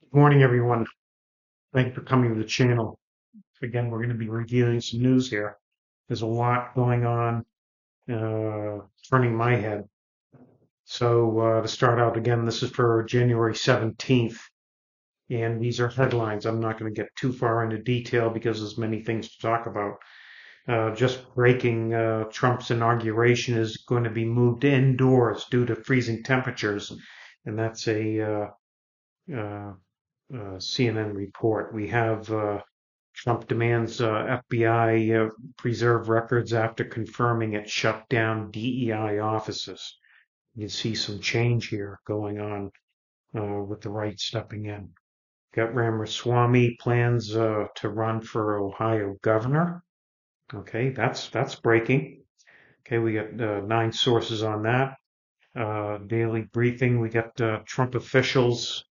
Good morning, everyone. Thank you for coming to the channel. Again, we're going to be reviewing some news here. There's a lot going on, turning my head. So, to start out again, this is for January 17th, and these are headlines. I'm not going to get too far into detail because there's many things to talk about. Just breaking, Trump's inauguration is going to be moved indoors due to freezing temperatures, and that's a uh, CNN report. We have Trump demands FBI preserve records after confirming it shut down DEI offices. You see some change here going on with the right stepping in. Got Ramaswamy plans to run for Ohio governor. Okay, that's breaking. Okay, we got 9 sources on that. Daily briefing. We got Trump officials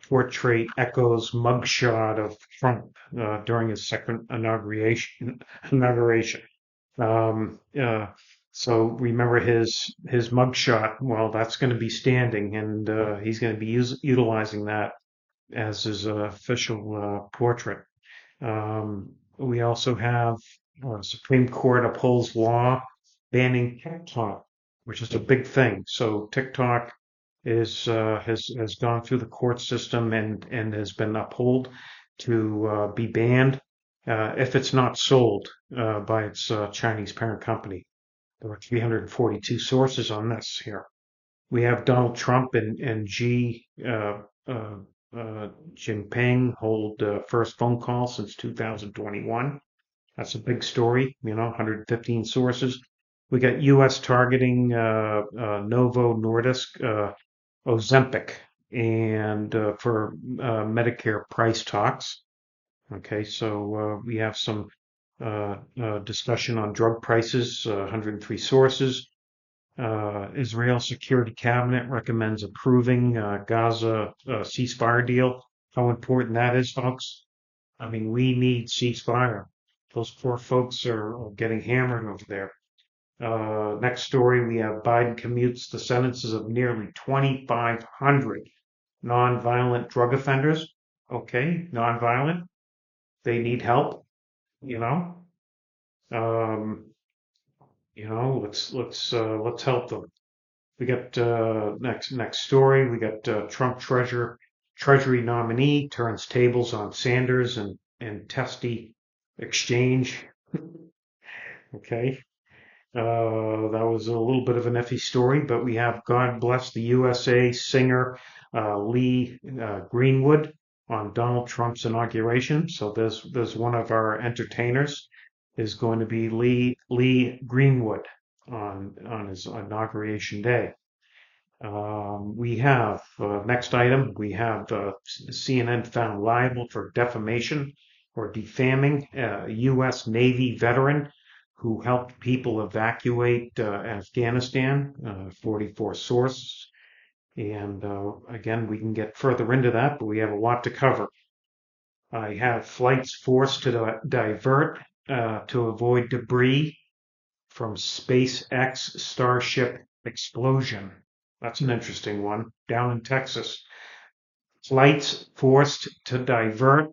portrait echoes mugshot of Trump during his second inauguration. Um, uh, so remember his mugshot. Well, that's going to be standing, and he's going to be utilizing that as his official portrait. We also have Supreme Court upholds law banning TikTok, which is a big thing. So TikTok is has gone through the court system and has been upheld to be banned if it's not sold by its Chinese parent company. There are 342 sources on this here. We have Donald Trump and uh, Jinping hold first phone call since 2021. That's a big story, 115 sources. We got U.S. targeting Novo Nordisk, Ozempic, and for Medicare price talks. Okay, so we have some discussion on drug prices, 103 sources. Israel Security Cabinet recommends approving Gaza ceasefire deal. How important that is, folks. I mean, we need ceasefire. Those poor folks are getting hammered over there. Next story, we have Biden commutes the sentences of nearly 2,500 nonviolent drug offenders. Okay, nonviolent. They need help, you know. Um, let's help them. We got next story. We got Trump Treasury nominee turns tables on Sanders and testy exchange. Okay, that was a little bit of an iffy story, but we have God Bless the USA singer Lee Greenwood on Donald Trump's inauguration. So there's one of our entertainers is going to be Lee Greenwood on his inauguration day. We have next item. We have CNN found liable for defamation or defaming a U.S. Navy veteran who helped people evacuate Afghanistan. 44 sources, and again, we can get further into that, but we have a lot to cover. I have flights forced to divert to avoid debris from SpaceX Starship explosion. That's an interesting one. Down in Texas, flights forced to divert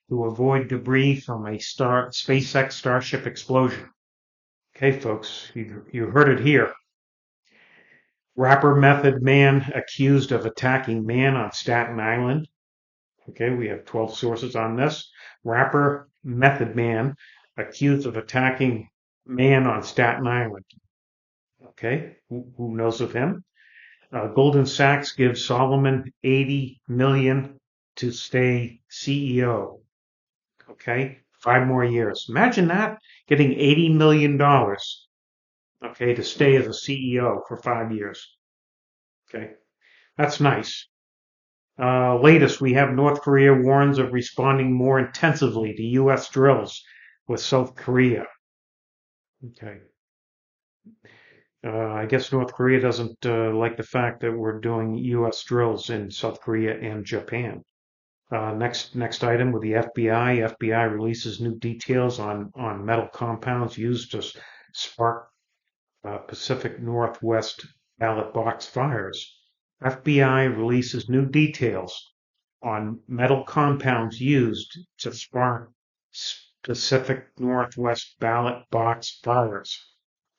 to avoid debris from a SpaceX Starship explosion. Okay, folks, you heard it here. Rapper Method Man accused of attacking man on Staten Island. Okay, we have 12 sources on this. Rapper Method Man accused of attacking man on Staten Island. Okay, who knows of him? Goldman Sachs gives Solomon 80 million to stay CEO. Okay, 5 more years. Imagine that, getting $80 million. Okay, to stay as a CEO for 5 years. Okay, that's nice. Latest, we have North Korea warns of responding more intensively to U.S. drills with South Korea. Okay. I guess North Korea doesn't like the fact that we're doing U.S. drills in South Korea and Japan. Next item with the FBI. FBI releases new details on metal compounds used to spark Pacific Northwest ballot box fires. FBI releases new details on metal compounds used to spark specific Northwest ballot box fires.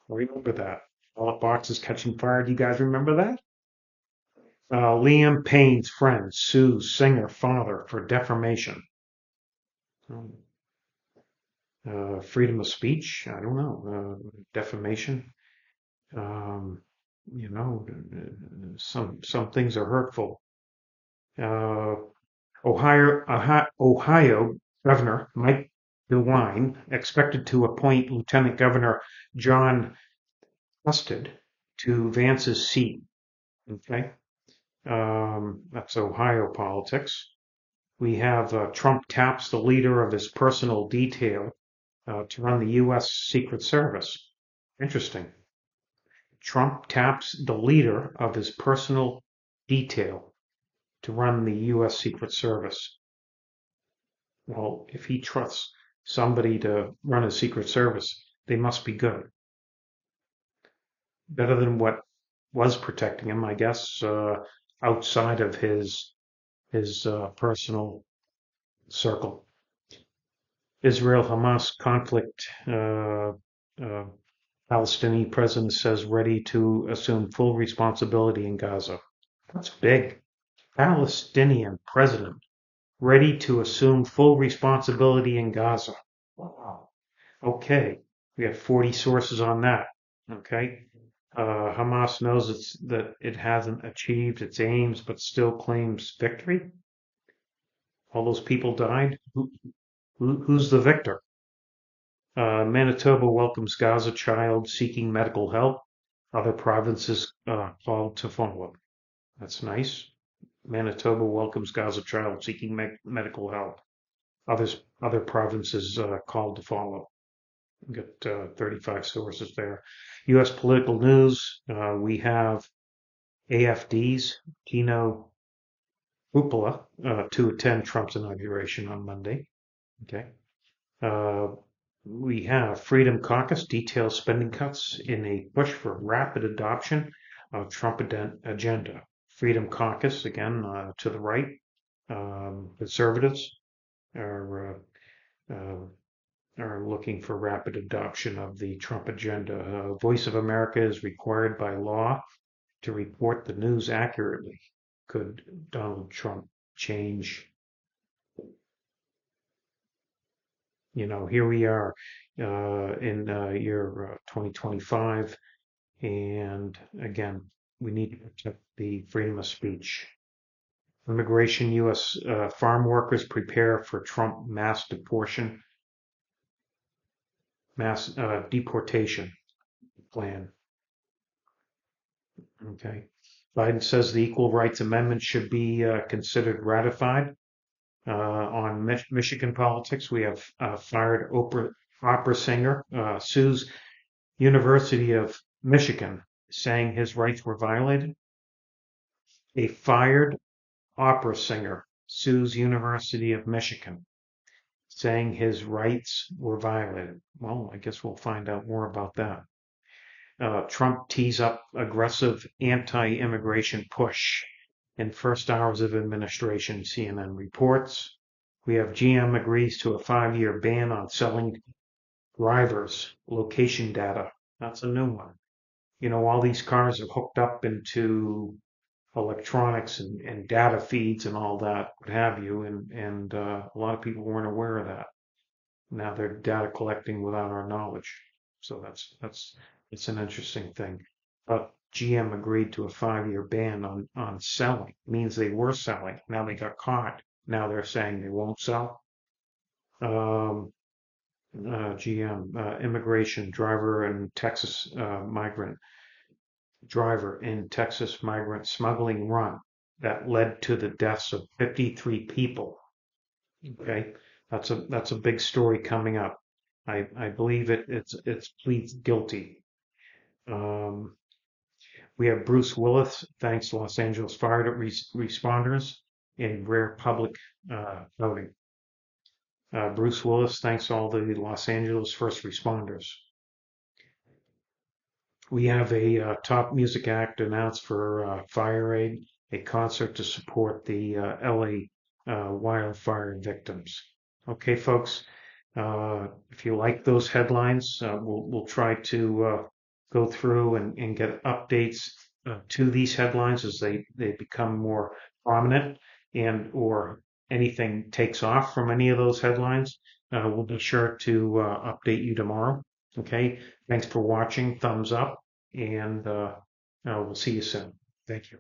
Remember that. Ballot boxes catching fire. Do you guys remember that? Liam Payne's friend sues singer father for defamation. Um, freedom of speech. I don't know. Defamation. Um, you know, some things are hurtful. Uh, Ohio Governor Mike DeWine expected to appoint Lieutenant Governor John Husted to Vance's seat. Okay, that's Ohio politics. We have Trump taps the leader of his personal detail to run the U.S. Secret Service. Interesting. Trump taps the leader of his personal detail to run the U.S. Secret Service. Well, if he trusts somebody to run a Secret Service, they must be good. Better than what was protecting him, I guess, outside of his personal circle. Israel-Hamas conflict. Palestinian president says ready to assume full responsibility in Gaza. That's big. Palestinian president ready to assume full responsibility in Gaza. Wow. Okay. We have 40 sources on that. Okay. Hamas knows that it hasn't achieved its aims, but still claims victory. All those people died. Who's the victor? Manitoba welcomes Gaza child seeking medical help. Other provinces called to follow. That's nice. Manitoba welcomes Gaza child seeking medical help. Other provinces called to follow. We got 35 sources there. U.S. political news. We have AFD's Tino Cupola to attend Trump's inauguration on Monday. Okay. Uh, we have Freedom Caucus details spending cuts in a push for rapid adoption of Trump agenda. Freedom Caucus, again, to the right. Conservatives are looking for rapid adoption of the Trump agenda. Voice of America is required by law to report the news accurately. Could Donald Trump change? Here we are in year 2025, and again, we need to protect the freedom of speech. Immigration, U.S. Farm workers prepare for Trump mass deportation plan. Okay. Biden says the Equal Rights Amendment should be considered ratified. On Michigan politics, we have fired opera singer sues University of Michigan, saying his rights were violated. A fired opera singer sues University of Michigan, saying his rights were violated. Well, I guess we'll find out more about that. Trump tees up aggressive anti-immigration push in first hours of administration, CNN reports. We have GM agrees to a 5-year ban on selling drivers' location data. That's a new one. All these cars are hooked up into electronics and data feeds and all that, what have you, and a lot of people weren't aware of that. Now they're data collecting without our knowledge. So it's an interesting thing. But GM agreed to a 5-year ban on selling. It means they were selling. Now they got caught. Now they're saying they won't sell. GM immigration driver and Texas migrant driver in Texas migrant smuggling run that led to the deaths of 53 people. Okay, that's a big story coming up. I believe it's pleads guilty. We have Bruce Willis thanks Los Angeles fire responders in rare public voting. Bruce Willis thanks all the Los Angeles first responders. We have a top music act announced for Fire Aid, a concert to support the LA wildfire victims. Okay, folks. If you like those headlines, we'll try to go through and get updates to these headlines as they become more prominent and or anything takes off from any of those headlines. We'll be sure to update you tomorrow. Okay. Thanks for watching. Thumbs up, and we'll see you soon. Thank you.